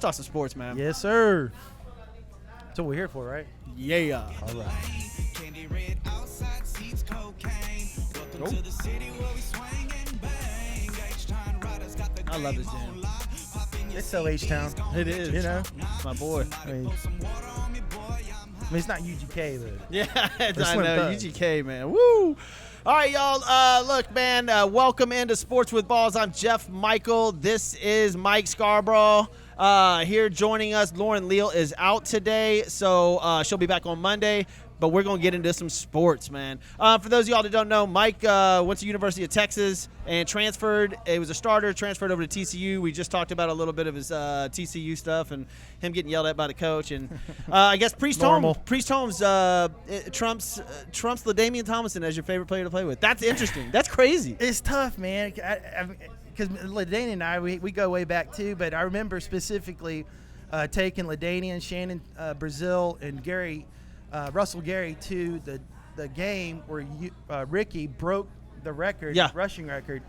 Let's talk some sports, man. Yes, sir. That's what we're here for, right? Yeah. All right. I love this jam. It's so H-Town. It is. You know? It's my boy. I mean, it's not UGK, but Yeah, I Slim know. Thug. UGK, man. Woo! All right, y'all. Look, man, welcome into Sports with Balls. I'm Jeff Michael. This is Mike Scarborough. Here joining us, Lauren Leal is out today, so she'll be back on Monday. But we're going to get into some sports, man. For those of y'all that don't know, Mike went to University of Texas and transferred. He was a starter, transferred over to TCU. We just talked about a little bit of his TCU stuff and him getting yelled at by the coach. And I guess Priest Holmes trumps LaDainian Tomlinson as your favorite player to play with. That's interesting. That's crazy. it's tough, man. Because LaDainian and I, we go way back too. But I remember specifically taking LaDainian, Shannon Brazil, and Russell Gary to the game where Ricky broke the record, rushing record.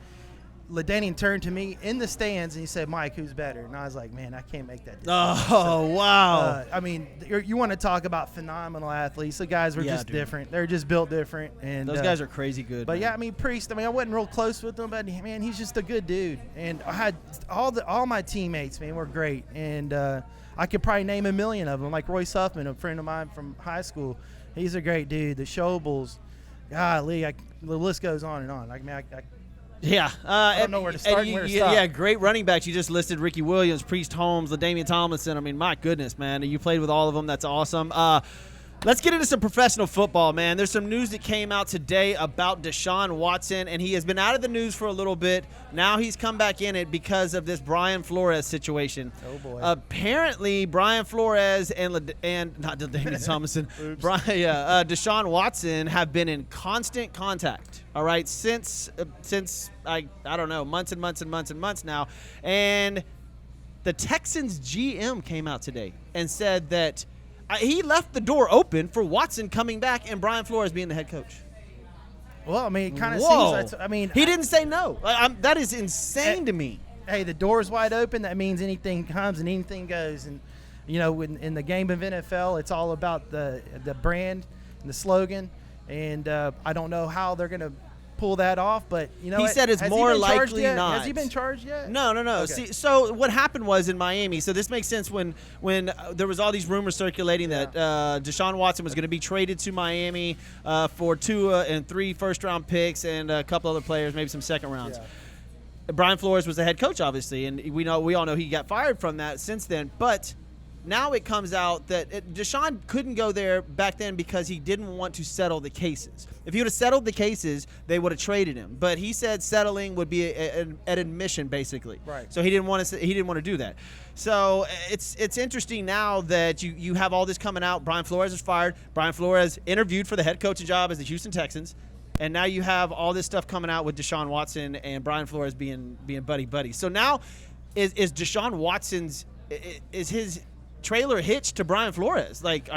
LaDainian turned to me in the stands and he said, "Mike, who's better?" And I was like, "Man, I can't make that decision." Oh, wow. I mean, you want to talk about phenomenal athletes. The guys were just different. They're just built different. And those guys are crazy good. But man. yeah, I mean, Priest. I mean, I wasn't real close with him, but man, he's just a good dude. And I had all my teammates, man, were great. And I could probably name a million of them, like Royce Huffman, a friend of mine from high school. He's a great dude. The Shobles, golly, the list goes on and on. I don't know where to start and where to stop. Yeah, great running backs. You just listed Ricky Williams, Priest Holmes, LaDainian Tomlinson. I mean, my goodness, man. You played with all of them. That's awesome. Let's get into some professional football, man. There's some news that came out today about Deshawn Watson, and he has been out of the news for a little bit. Now he's come back in it because of this Brian Flores situation. Oh, boy. Apparently, Brian Flores and not LaDainian Tomlinson, Deshawn Watson have been in constant contact, all right, since I don't know, months and months and months and months now. And the Texans GM came out today and said that he left the door open for Watson coming back and Brian Flores being the head coach. Well, I mean, it kind of seems that's, he didn't say no. That is insane to me. Hey, the door's wide open. That means anything comes and anything goes. And, you know, in the game of NFL, it's all about the brand and the slogan. And I don't know how they're going to pull that off, but you know, he said it's more likely not. Has he been charged yet? No. Okay. See, so what happened was in Miami. So this makes sense when there was all these rumors circulating that Deshaun Watson was going to be traded to Miami for 2 and 3 first-round picks and a couple other players, maybe some second rounds. Yeah. Brian Flores was the head coach, obviously, and we all know he got fired from that since then. But now it comes out that Deshaun couldn't go there back then because he didn't want to settle the cases. If he would have settled the cases, they would have traded him. But he said settling would be an admission, basically. Right. So he didn't want to do that. So it's interesting now that you have all this coming out. Brian Flores was fired. Brian Flores interviewed for the head coaching job as the Houston Texans. And now you have all this stuff coming out with Deshaun Watson and Brian Flores being buddy. So now is Deshaun Watson's is his trailer hitched to Brian Flores? Like,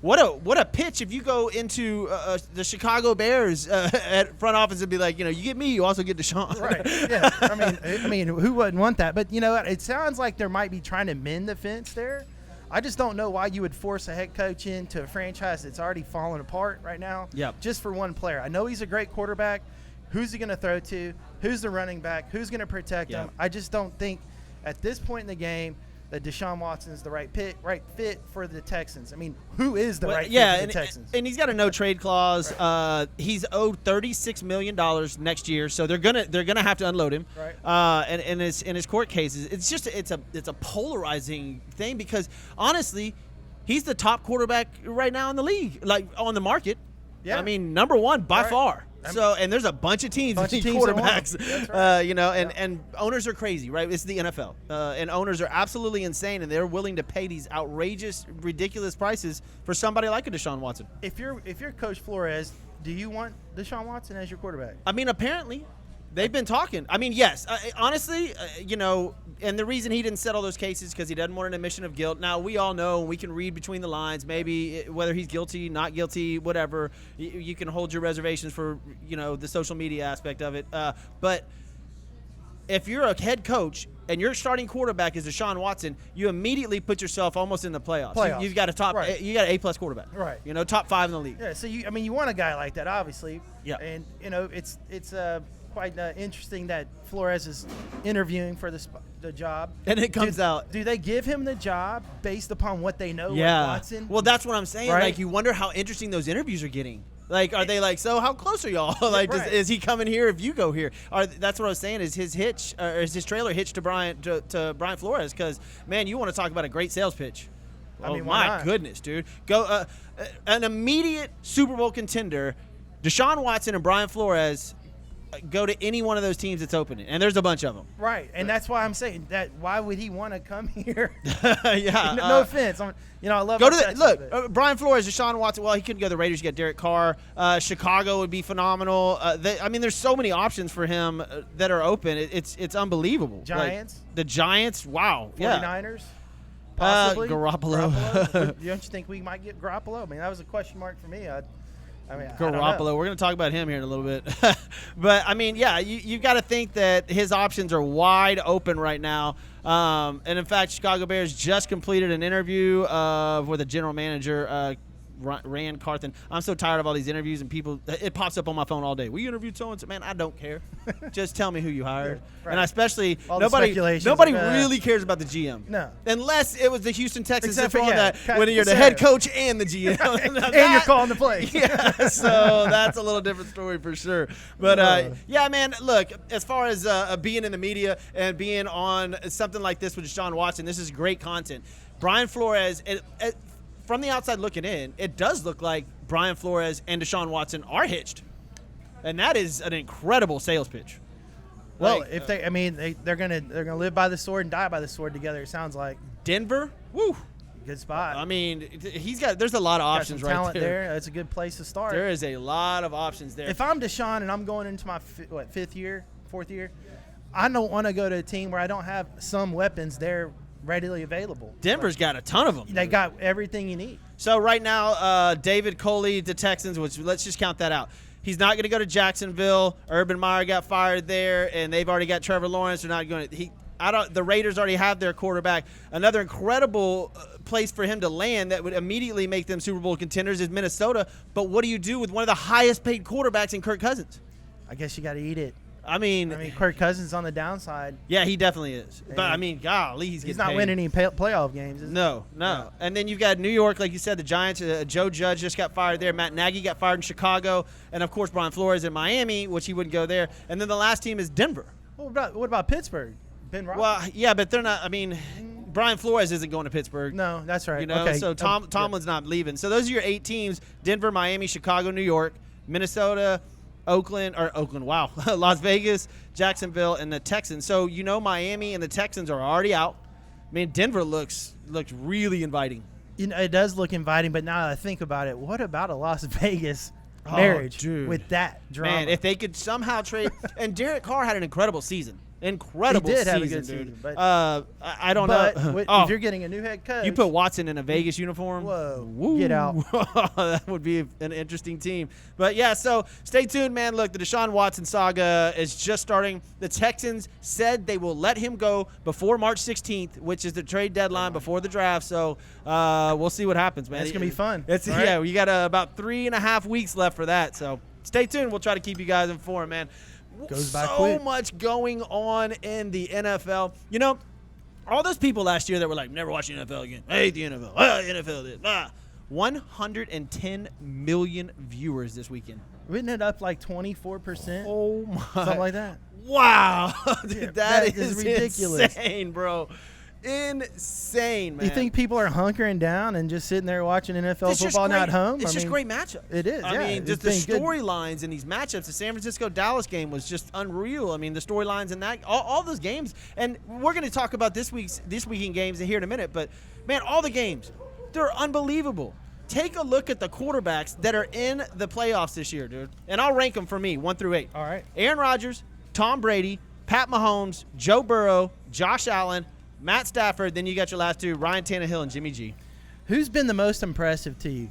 what a pitch if you go into the Chicago Bears at front office and be like, you know, you get me, you also get Deshaun. Right. Yeah. I mean, who wouldn't want that? But you know, it sounds like there might be trying to mend the fence there. I just don't know why you would force a head coach into a franchise that's already falling apart right now. Yep. Just for one player. I know he's a great quarterback. Who's he going to throw to? Who's the running back? Who's going to protect him? I just don't think at this point in the game that Deshaun Watson is the right fit for the Texans. I mean, who is the right fit for the Texans? And he's got a no trade clause. Right. He's owed $36 million next year, so they're gonna have to unload him. Right. And in his court cases, it's a polarizing thing because honestly, he's the top quarterback right now in the league, like on the market. Yeah. I mean, number one by far. So, and there's a bunch of teams that need quarterbacks, right. You know, and owners are crazy, right? It's the NFL, and owners are absolutely insane, and they're willing to pay these outrageous, ridiculous prices for somebody like a Deshaun Watson. If you're Coach Flores, do you want Deshaun Watson as your quarterback? I mean, apparently. They've been talking. I mean, yes. Honestly, you know, and the reason he didn't settle those cases because he doesn't want an admission of guilt. Now, we all know, we can read between the lines, maybe whether he's guilty, not guilty, whatever. You can hold your reservations for, you know, the social media aspect of it. But if you're a head coach and your starting quarterback is Deshaun Watson, you immediately put yourself almost in the playoffs. You've got a top, right. you got an A+ quarterback, right? You know, top 5 in the league. Yeah. So you want a guy like that, obviously. Yeah. And it's quite interesting that Flores is interviewing for the job. And it comes out. Do they give him the job based upon what they know? Yeah. With Watson? Well, that's what I'm saying. Right? Like, you wonder how interesting those interviews are getting. Like, are they like, so how close are y'all? Like, right. is he coming here if you go here? That's what I was saying. Is his hitch, or is his trailer hitched to Brian Flores? Because, man, you want to talk about a great sales pitch. I mean, my why not? goodness, dude. Go an immediate Super Bowl contender, Deshaun Watson and Brian Flores. Go to any one of those teams that's opening, and there's a bunch of them. Right, and that's why I'm saying that. Why would he want to come here? Yeah. No offense. I love. Go to Brian Flores, Deshaun Watson. Well, he couldn't go to the Raiders. You got Derek Carr. Chicago would be phenomenal. There's so many options for him that are open. It's unbelievable. Giants. Like, the Giants. Wow. 49ers. Possibly. Garoppolo. Don't you think we might get Garoppolo? I mean, that was a question mark for me. Garoppolo. We're going to talk about him here in a little bit. But, I mean, yeah, you've got to think that his options are wide open right now. And, in fact, Chicago Bears just completed an interview with the general manager, Rand Carthen. I'm so tired of all these interviews and people. It pops up on my phone all day. We interviewed so-and-so. Man, I don't care. Just tell me who you hired. Yeah, right. And especially nobody really cares about the GM. No. Unless it was the Houston Texans that when you're the head coach and the GM. Right. And you're calling the plays. Yeah, so that's a little different story for sure. But, yeah, man, look, as far as being in the media and being on something like this with Deshaun Watson, this is great content. Brian Flores, from the outside looking in, it does look like Brian Flores and Deshaun Watson are hitched. And that is an incredible sales pitch. Well, if they're gonna live by the sword and die by the sword together. It sounds like Denver, woo, good spot. I mean, there's a lot of options right talent there. That's a good place to start. There is a lot of options there. If I'm Deshaun and I'm going into my fourth year, I don't want to go to a team where I don't have some weapons there readily available. Denver's got a ton of them. They got everything you need. So right now, David Coley, the Texans, which let's just count that out. He's not going to go to Jacksonville. Urban Meyer got fired there, and they've already got Trevor Lawrence. They're not going to. The Raiders already have their quarterback. Another incredible place for him to land that would immediately make them Super Bowl contenders is Minnesota. But what do you do with one of the highest paid quarterbacks in Kirk Cousins? I guess you got to eat it. I mean, Kirk Cousins on the downside. Yeah, he definitely is. But, I mean, golly, he's not winning any playoff games. No. And then you've got New York, like you said, the Giants. Joe Judge just got fired there. Matt Nagy got fired in Chicago. And, of course, Brian Flores in Miami, which he wouldn't go there. And then the last team is Denver. Well, what about Pittsburgh? Ben Roethlisberger? Well, yeah, but they're not – I mean, Brian Flores isn't going to Pittsburgh. No, that's right. Okay. So Tomlin's not leaving. So those are your 8 teams: Denver, Miami, Chicago, New York, Minnesota – Las Vegas, Jacksonville, and the Texans. So, Miami and the Texans are already out. I mean, Denver looks really inviting. It does look inviting, but now that I think about it, what about a Las Vegas marriage with that drama? Man, if they could somehow trade – and Derek Carr had an incredible season. Incredible he did season, have a good dude. Season, but I don't know. If you're getting a new head coach, you put Watson in a Vegas uniform. Whoa, woo, get out. That would be an interesting team. But yeah, so stay tuned, man. Look, the Deshaun Watson saga is just starting. The Texans said they will let him go before March 16th, which is the trade deadline before the draft. So we'll see what happens, man. It's gonna be fun. Yeah, we got about 3.5 weeks left for that. So stay tuned. We'll try to keep you guys informed, man. Goes by so quick. much going on in the NFL. All those people last year that were like, never watch the NFL again. I hate the NFL. NFL this. 110 million viewers this weekend. Isn't it up like 24%? Oh, my. Something like that. Wow. Dude, that is ridiculous. Insane, bro. Insane, man. You think people are hunkering down and just sitting there watching NFL football not home? It's just great matchup. It is. I mean, just the storylines in these matchups. The San Francisco-Dallas game was just unreal. I mean, the storylines in that, all those games. And we're going to talk about this weekend games here in a minute. But, man, all the games, they're unbelievable. Take a look at the quarterbacks that are in the playoffs this year, dude. And I'll rank them for me, 1 through 8. All right. Aaron Rodgers, Tom Brady, Pat Mahomes, Joe Burrow, Josh Allen, Matt Stafford, then you got your last 2, Ryan Tannehill and Jimmy G. Who's been the most impressive to you?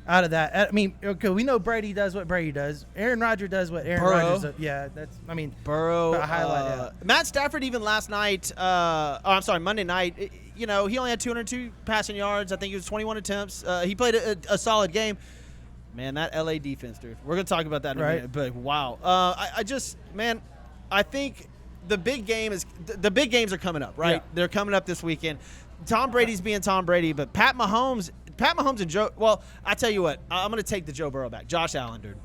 out of that. I mean, okay, we know Brady does what Brady does. Aaron Rodgers does what Aaron Burrow. Rodgers does. Yeah, that's. I mean, Burrow. a highlight. Yeah. Matt Stafford even last night. Monday night. He only had 202 passing yards. I think it was 21 attempts. He played a solid game. Man, that LA defense, dude. We're gonna talk about that in a minute. But wow, I think the big games are coming up, right? Yeah. They're coming up this weekend. Tom Brady's being Tom Brady, but Pat Mahomes and Joe. Well, I tell you what, I'm going to take the Joe Burrow back. Josh Allen, dude.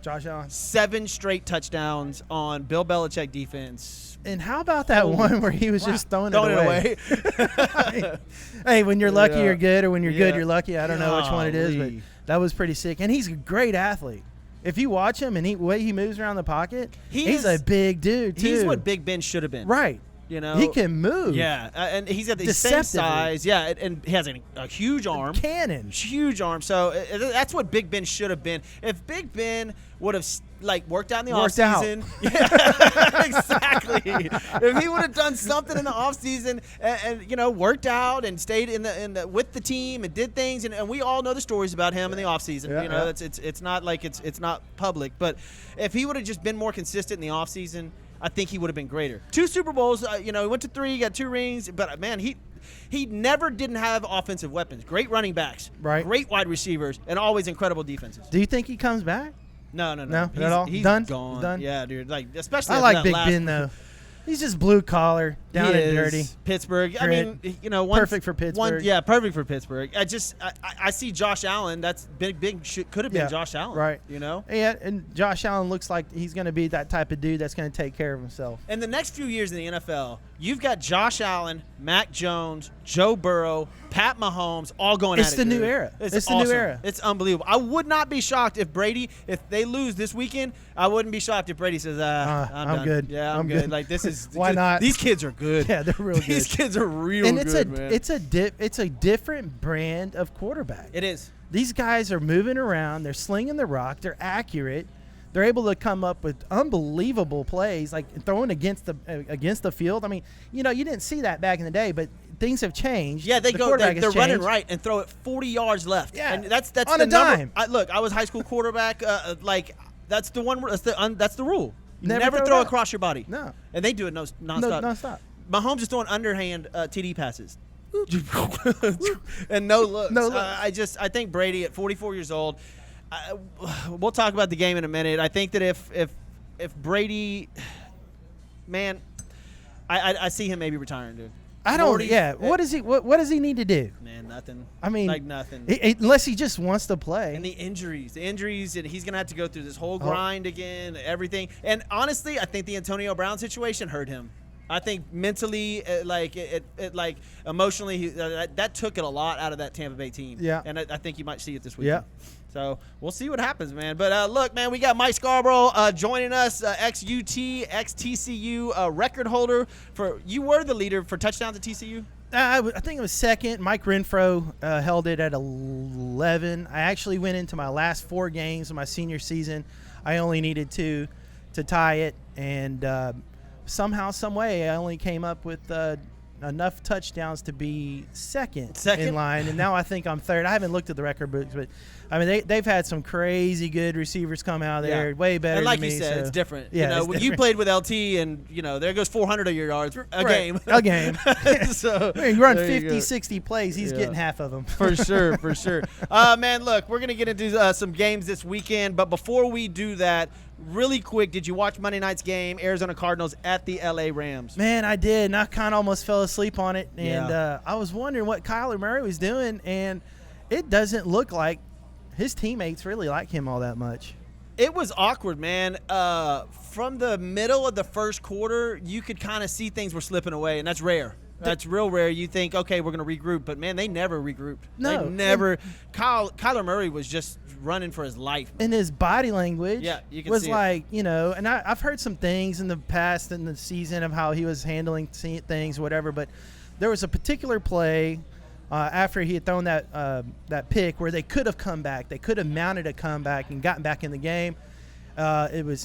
Josh Allen. 7 straight touchdowns on Bill Belichick defense. And how about that one where he was just throwing it away? Hey, when you're lucky, you're good, or when you're good, you're lucky. I don't know which one it is, but that was pretty sick. And he's a great athlete. If you watch him and the way he moves around the pocket, he's a big dude, too. He's what Big Ben should have been. Right. He can move. Yeah, and he's got the same size. Yeah, and he has a huge arm. Cannon. Huge arm. So that's what Big Ben should have been. If Big Ben would have worked out in the offseason. Yeah, exactly. If he would have done something in the offseason and worked out and stayed in the with the team and did things, and we all know the stories about him in the offseason. Yeah, it's not like it's not public, but if he would have just been more consistent in the offseason, I think he would have been greater. 2 Super Bowls, he went to 3, got 2 rings, but man, he never didn't have offensive weapons. Great running backs, right? Great wide receivers, and always incredible defenses. Do you think he comes back? No. Not at all? He's done? gone. Done? Yeah, dude. Especially I like Big Ben, though. He's just blue collar, down and dirty. Pittsburgh. I mean, perfect for Pittsburgh. Perfect for Pittsburgh. I see Josh Allen. That's big. Could have been Josh Allen. Right. Yeah, and Josh Allen looks like he's going to be that type of dude that's going to take care of himself. In the next few years in the NFL, you've got Josh Allen, Mac Jones, Joe Burrow, Pat Mahomes, all going at it. It's the new era. It's awesome. the new era. It's unbelievable. I would not be shocked if they lose this weekend. I wouldn't be shocked if Brady says, I'm done. Good. Yeah, I'm good. Like, this is why not? These kids are good. Yeah, they're real good. These kids are real and good, man. It's a different brand of quarterback. It is. These guys are moving around. They're slinging the rock. They're accurate. They're able to come up with unbelievable plays, like throwing against the field. I mean, you didn't see that back in the day, but things have changed. Yeah, they're running right and throw it 40 yards left. Yeah, and that's on the a dime. Look, I was high school quarterback. That's the one. That's the rule. Never throw across your body. No, and they do it nonstop. Nonstop. Mahomes is throwing underhand TD passes. And no looks. No looks. I think Brady at 44 years old. We'll talk about the game in a minute. I think that if Brady, man, I see him maybe retiring, dude. I don't. What does he need to do? Man, nothing. I mean, like nothing. Unless he just wants to play. And the injuries, and he's gonna have to go through this whole grind again, everything. And honestly, I think the Antonio Brown situation hurt him. I think mentally, emotionally, that took it a lot out of that Tampa Bay team. Yeah. And I think you might see it this weekend. Yeah. So we'll see what happens, man. But look, man, we got Mike Scarborough joining us, ex-UT, ex-TCU record holder. You were the leader for touchdowns at TCU? I think it was second. Mike Renfro held it at 11. I actually went into my last 4 games of my senior season. I only needed 2 to tie it, and somehow, some way, I only came up with enough touchdowns to be second in line, and now I think I'm third. I haven't looked at the record books, but I mean they've had some crazy good receivers come out there, way better. And like than me, you said, so. it's different. Yeah, when you played with LT, and there goes 400 of your yards a game. A game. So you run 50, 60 plays. He's getting half of them. For sure. Man, look, we're gonna get into some games this weekend, but before we do that, really quick, did you watch Monday night's game, Arizona Cardinals at the LA Rams? Man, I did, and I kind of almost fell asleep on it, and I was wondering what Kyler Murray was doing, and it doesn't look like his teammates really like him all that much. It was awkward, man. From the middle of the first quarter, you could kind of see things were slipping away, and that's rare. That's real rare. You think, okay, we're going to regroup, but man, they never regrouped. No, they never. Kyler Murray was just running for his life. And his body language you can was see like, and I've heard some things in the past in the season of how he was handling things, whatever, but there was a particular play after he had thrown that pick where they could have come back. They could have mounted a comeback and gotten back in the game.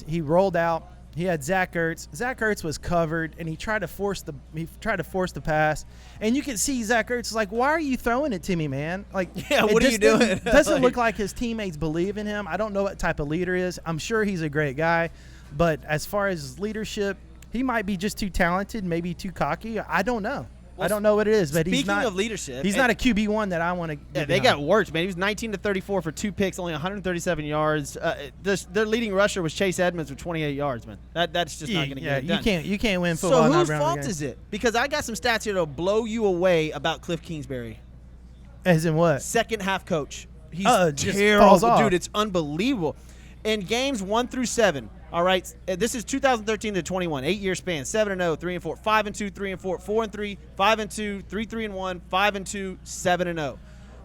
He rolled out. He had Zach Ertz. Zach Ertz was covered, and he tried to force the pass. And you can see Zach Ertz is like, "Why are you throwing it to me, man? Like, yeah, what are you doing?" It doesn't look like his teammates believe in him. I don't know what type of leader he is. I'm sure he's a great guy, but as far as his leadership, he might be just too talented, maybe too cocky. I don't know. I don't know what it is, but he's not. Speaking of leadership, he's not a QB1 that I want to. Yeah, they got worked, man. He was 19 to 34 for 2 picks, only 137 yards. Their leading rusher was Chase Edmonds with 28 yards, man. That's just not going to get it done. You can't win football. So whose fault is it? Because I got some stats here that'll blow you away about Cliff Kingsbury. As in what? Second half coach. He's just terrible, falls off. dude. It's unbelievable. In games 1 through 7. All right, this is 2013 to 21, 8-year span. 7-0, 3-4, 5-2, 3-4, 4-3, 5-2, 3-3-1, 5-2, 7-0.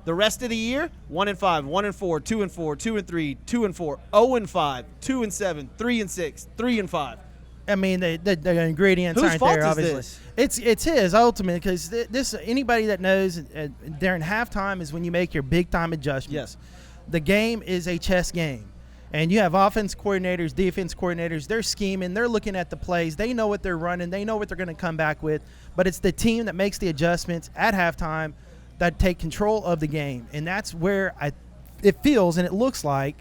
The rest of the year, 1-5, 1-4, 2-4, 2-3, 2-4, 0-5, 2-7, 3-6, 3-5. I mean, the ingredients Whose aren't fault there. is Obviously, this? it's his ultimate because this anybody that knows during halftime is when you make your big time adjustments. Yes, the game is a chess game. And you have offense coordinators, defense coordinators. They're scheming. They're looking at the plays. They know what they're running. They know what they're going to come back with. But it's the team that makes the adjustments at halftime that take control of the game. And that's where it feels and it looks like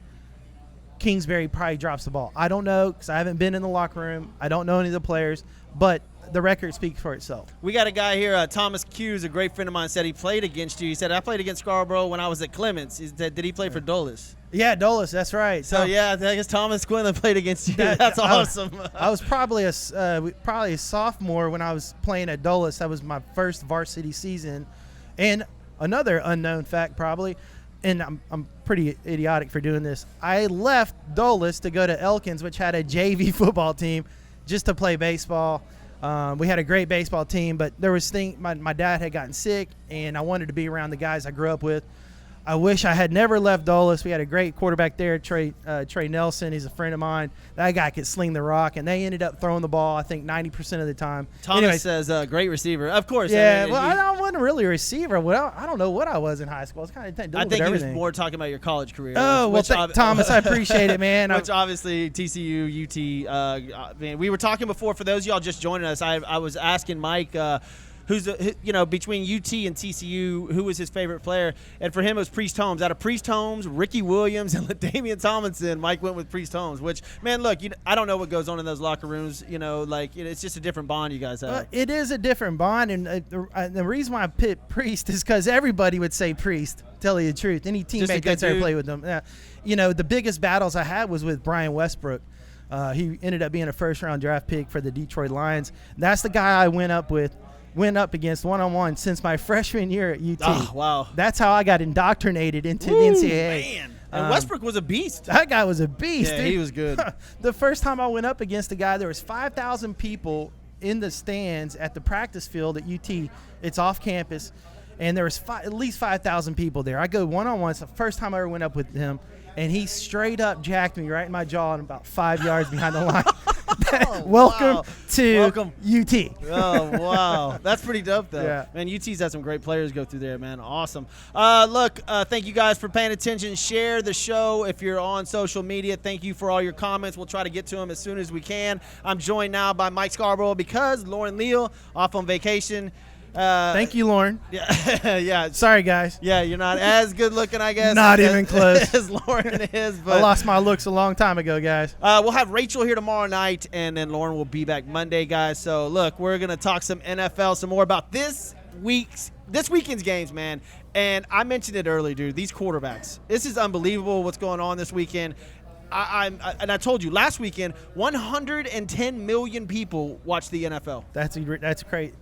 Kingsbury probably drops the ball. I don't know because I haven't been in the locker room. I don't know any of the players. But the record speaks for itself. We got a guy here, Thomas Hughes, a great friend of mine, said he played against you. He said, I played against Scarborough when I was at Clements. He said, did he play for Dulles? Yeah, Dulles, that's right. So yeah, I guess Thomas Quinlan played against you. That's awesome. I was probably a sophomore when I was playing at Dulles. That was my first varsity season. And another unknown fact probably, and I'm pretty idiotic for doing this, I left Dulles to go to Elkins, which had a JV football team, just to play baseball. We had a great baseball team, but there was my dad had gotten sick, and I wanted to be around the guys I grew up with. I wish I had never left Dulles. We had a great quarterback there, Trey Nelson. He's a friend of mine. That guy could sling the rock, and they ended up throwing the ball, I think, 90% of the time. Thomas says great receiver. Of course. Yeah, I wasn't really a receiver. Well, I don't know what I was in high school. I was kind of I think he was more talking about your college career. Oh, well, Thomas, I appreciate it, man. Which obviously TCU, UT. Man, we were talking before. For those of y'all just joining us, I was asking Mike who's between UT and TCU, who was his favorite player? And for him, it was Priest Holmes. Out of Priest Holmes, Ricky Williams, and LaDainian Tomlinson, Mike went with Priest Holmes. Which, man, look, I don't know what goes on in those locker rooms. It's just a different bond you guys have. It is a different bond, and the reason why I picked Priest is because everybody would say Priest. Tell you the truth, any teammate that's ever played with them. The biggest battles I had was with Brian Westbrook. He ended up being a first-round draft pick for the Detroit Lions. That's the guy I went up against one-on-one since my freshman year at UT. Oh, wow. That's how I got indoctrinated into the NCAA. Man. And Westbrook was a beast. That guy was a beast, yeah, dude. He was good. The first time I went up against a guy, there was 5,000 people in the stands at the practice field at UT. It's off campus, and there was at least 5,000 people there. I go one-on-one. It's the first time I ever went up with him, and he straight up jacked me right in my jaw and about 5 yards behind the line. Welcome to UT. Oh, wow. That's pretty dope, though. Yeah. Man, UT's had some great players go through there, man. Awesome. Thank you guys for paying attention. Share the show if you're on social media. Thank you for all your comments. We'll try to get to them as soon as we can. I'm joined now by Mike Scarborough because Lauren Leal off on vacation. Thank you, Lauren. Yeah, yeah. Sorry, guys. Yeah, you're not as good looking, I guess. Not even close. As Lauren is. But I lost my looks a long time ago, guys. We'll have Rachel here tomorrow night, and then Lauren will be back Monday, guys. So, look, we're going to talk some NFL, some more about this weekend's games, man. And I mentioned it earlier, dude. These quarterbacks. This is unbelievable what's going on this weekend. I told you last weekend, 110 million people watched the NFL. That's crazy.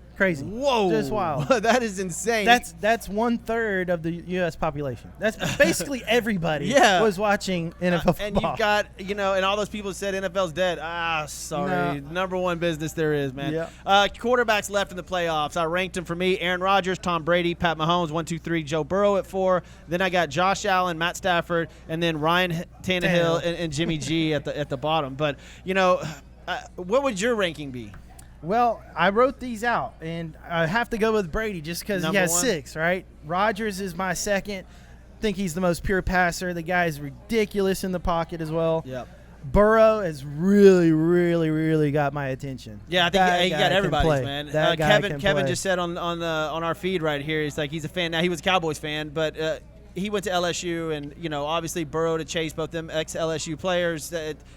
Whoa. Just wild. That is insane. That's 1/3 of the U.S. population. That's basically everybody was watching NFL football. And you've got, and all those people said NFL's dead. Sorry. No. Number one business there is, man. Yeah. Quarterbacks left in the playoffs. I ranked them for me. Aaron Rodgers, Tom Brady, Pat Mahomes, 1, 2, 3. Joe Burrow at 4. Then I got Josh Allen, Matt Stafford, and then Ryan Tannehill and Jimmy G at the bottom. But, what would your ranking be? Well, I wrote these out, and I have to go with Brady just because he has 6, right? Rodgers is my second. I think he's the most pure passer. The guy is ridiculous in the pocket as well. Yep. Burrow has really got my attention. Yeah, I think he got everybody's, man. Kevin play. just said on our feed right here, he's like he's a fan now. He was a Cowboys fan, but he went to LSU, and obviously Burrow to Chase, both them ex-LSU players.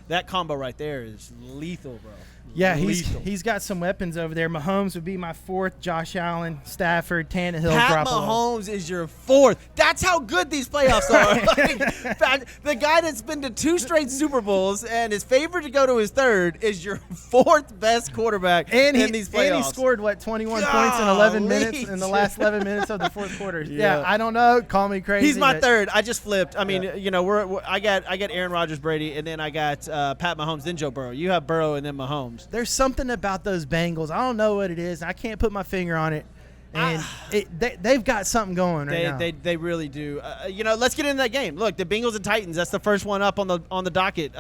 That combo right there is lethal, bro. Yeah, lethal. he's got some weapons over there. Mahomes would be my fourth. Josh Allen, Stafford, Tannehill, Pat Mahomes is your fourth. That's how good these playoffs are. The guy that's been to 2 straight Super Bowls and is favored to go to his third is your 4th best quarterback in these playoffs. And he scored 21 points in 11 minutes in the last 11 minutes of the fourth quarter. Yeah, I don't know. Call me crazy. He's my third. I just flipped. I mean, I got Aaron Rodgers, Brady, and then I got Pat Mahomes, then Joe Burrow. You have Burrow and then Mahomes. There's something about those Bengals. I don't know what it is. I can't put my finger on it. And they've got something going right now. They really do. Let's get into that game. Look, the Bengals and Titans. That's the first one up on the docket.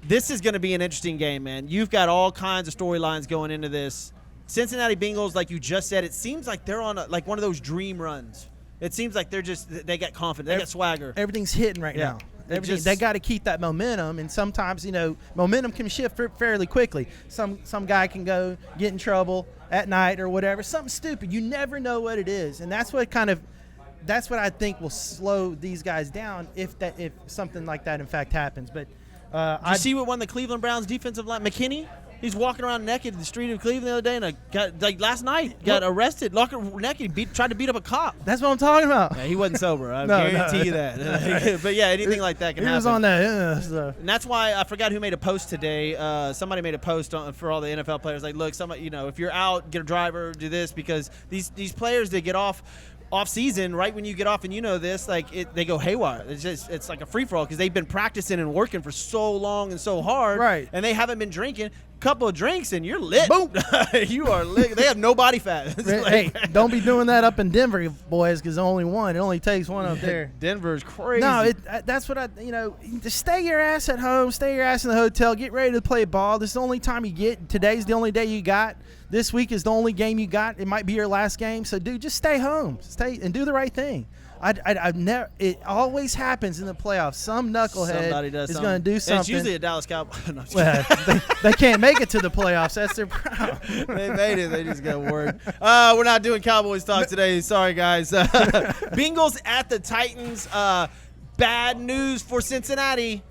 This is going to be an interesting game, man. You've got all kinds of storylines going into this. Cincinnati Bengals, like you just said, it seems like they're on one of those dream runs. It seems like they got confidence. They got swagger. Everything's hitting right now. They got to keep that momentum, and sometimes momentum can shift fairly quickly. Some guy can go get in trouble at night or whatever, something stupid. You never know what it is, and that's what I think will slow these guys down if something like that in fact happens. But you see what won the Cleveland Browns defensive line, McKinney? He's walking around naked in the street of Cleveland the other day, and last night got arrested, naked, tried to beat up a cop. That's what I'm talking about. Yeah, he wasn't sober. I guarantee you that. But yeah, anything like that can happen. He was on that. So. And that's why I forgot who made a post today. Somebody made a post for all the NFL players. Like, look, if you're out, get a driver, do this, because these players that get off season, right when you get off, and this, they go haywire. It's like a free for all because they've been practicing and working for so long and so hard, right? And they haven't been drinking. Couple of drinks and you're lit. Boom. You are lit. They have no body fat. Hey, don't be doing that up in Denver, boys, because only one. It only takes one up there. Denver's crazy. No, that's what just stay your ass at home, stay your ass in the hotel, get ready to play ball. This is the only time you get. Today's the only day you got. This week is the only game you got. It might be your last game. So, dude, just stay home. Stay and do the right thing. I've never. It always happens in the playoffs. Some knucklehead is going to do something. And it's usually a Dallas Cowboy. Well, they can't make it to the playoffs. That's their problem. They made it. They just got word. We're not doing Cowboys talk today. Sorry, guys. Bengals at the Titans. Bad news for Cincinnati.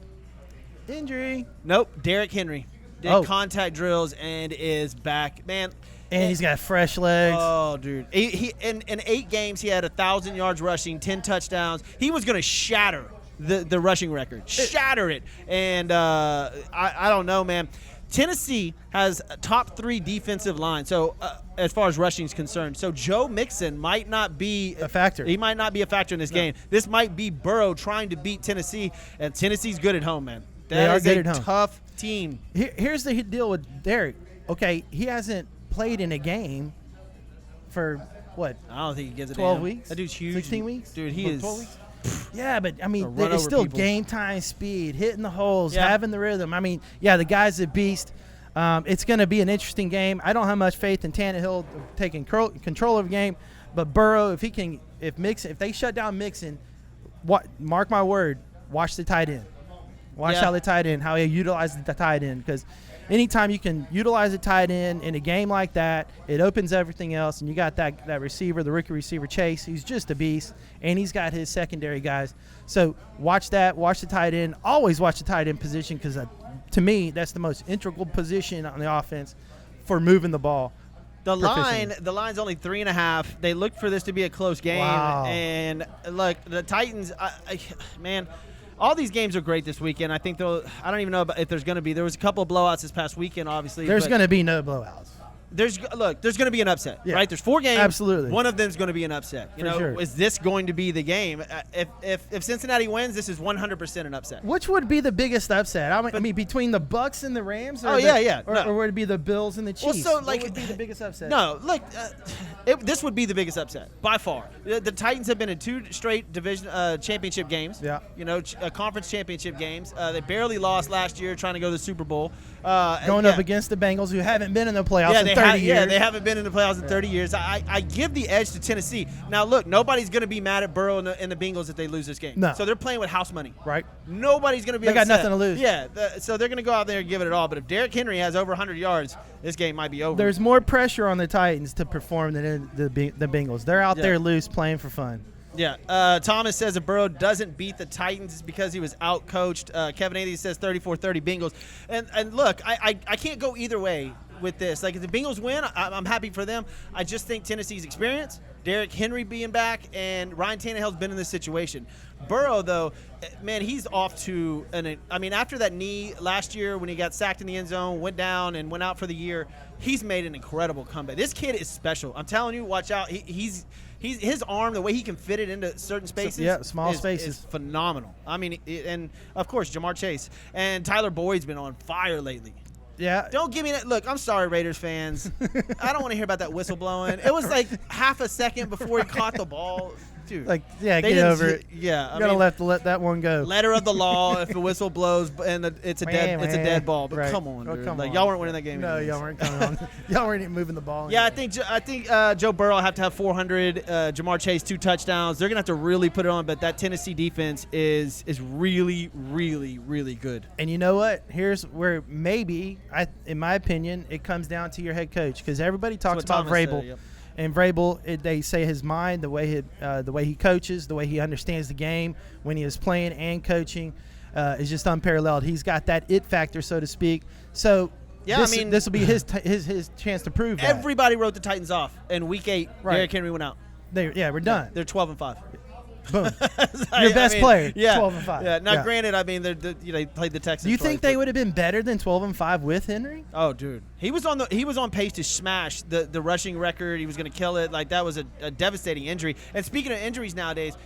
Injury. Nope. Derrick Henry did contact drills and is back. Man. And he's got fresh legs. Oh, dude. He in 8 games, he had 1,000 yards rushing, 10 touchdowns. He was going to shatter the rushing record. Shatter it. And I don't know, man. Tennessee has a top 3 defensive line, so as far as rushing is concerned. So Joe Mixon might not be a factor. He might not be a factor in this game. This might be Burrow trying to beat Tennessee, and Tennessee's good at home, man. They are good at home. Tough team. Here's the deal with Derrick. Okay, he hasn't played in a game for what? I don't think he gives it 12 weeks. That dude's huge. 16 weeks? Dude, he is 12 weeks? Yeah, but I mean, it's still game time speed, hitting the holes, having the rhythm. I mean, the guy's a beast. It's going to be an interesting game. I don't have much faith in Tannehill taking control of the game, but Burrow, if they shut down Mixon, mark my word, watch the tight end. Watch how the tight end, how he utilizes the tight end, because anytime you can utilize a tight end in a game like that, it opens everything else, and you got that receiver, the rookie receiver Chase, who's just a beast, and he's got his secondary guys. So watch that, watch the tight end. Always watch the tight end position because, to me, that's the most integral position on the offense for moving the ball. The line's only 3.5. They look for this to be a close game. Wow. And, look, the Titans, man – all these games are great this weekend. I think I don't even know if there's going to be. There was a couple of blowouts this past weekend, obviously. There's going to be no blowouts. There's going to be an upset, right? There's 4 games. Absolutely. One of them is going to be an upset. Sure. Is this going to be the game? If Cincinnati wins, this is 100% an upset. Which would be the biggest upset? I mean, between the Bucks and the Rams? Or Or would it be the Bills and the Chiefs? Well, what would be the biggest upset? No, look, this would be the biggest upset by far. The Titans have been in 2 straight division championship games. Yeah. Conference championship games. They barely lost last year trying to go to the Super Bowl. Going up against the Bengals, who haven't been in the playoffs in 30 years. Yeah, they haven't been in the playoffs in 30 years. I give the edge to Tennessee. Now, look, nobody's going to be mad at Burrow and the Bengals if they lose this game. No. So they're playing with house money. Right. Nobody's going to be They got upset. nothing to lose. Yeah, so they're going to go out there and give it all. But if Derrick Henry has over 100 yards, this game might be over. There's more pressure on the Titans to perform than the Bengals. They're out there loose playing for fun. Yeah. Thomas says if Burrow doesn't beat the Titans, it's because he was out-coached. Kevin Athey says 34-30 Bengals. And look, I can't go either way with this. Like, if the Bengals win, I'm happy for them. I just think Tennessee's experience, Derrick Henry being back, and Ryan Tannehill's been in this situation. Burrow, though, man, he's off to after that knee last year when he got sacked in the end zone, went down and went out for the year, he's made an incredible comeback. This kid is special. I'm telling you, watch out. He's his arm, the way he can fit it into certain spaces, small spaces, is phenomenal. I mean, and of course, Jamar Chase and Tyler Boyd's been on fire lately. Yeah. Don't give me that. Look, I'm sorry, Raiders fans. I don't want to hear about that whistle blowing. It was like half a second before he caught the ball. Dude. Get over it. Yeah. You got to let that one go. Letter of the law, if the whistle blows and it's a dead ball. But right. Come on, dude. Come on. Y'all weren't winning that game. No, anyways. y'all weren't coming on. Y'all weren't even moving the ball. Yeah, I think Joe Burrow will have to have 400. Jamar Chase 2 touchdowns. They're gonna have to really put it on. But that Tennessee defense is really, really, really good. And you know what? Here's where maybe, in my opinion, it comes down to your head coach, because everybody talks about Vrabel. Yep. And Vrabel, they say his mind, the way he coaches, the way he understands the game when he is playing and coaching, is just unparalleled. He's got that it factor, so to speak. So yeah, this will be his chance to prove that. Everybody wrote the Titans off in Week 8. Right. Derrick Henry went out. We're done. They're 12-5. Boom. Your best player. Yeah. 12-5. Yeah. Now, granted, they played the Texans. Do you think twice, they would have been better than 12-5 with Henry? Oh, dude, he was on pace to smash the rushing record. He was going to kill it. Like, that was a devastating injury. And speaking of injuries nowadays,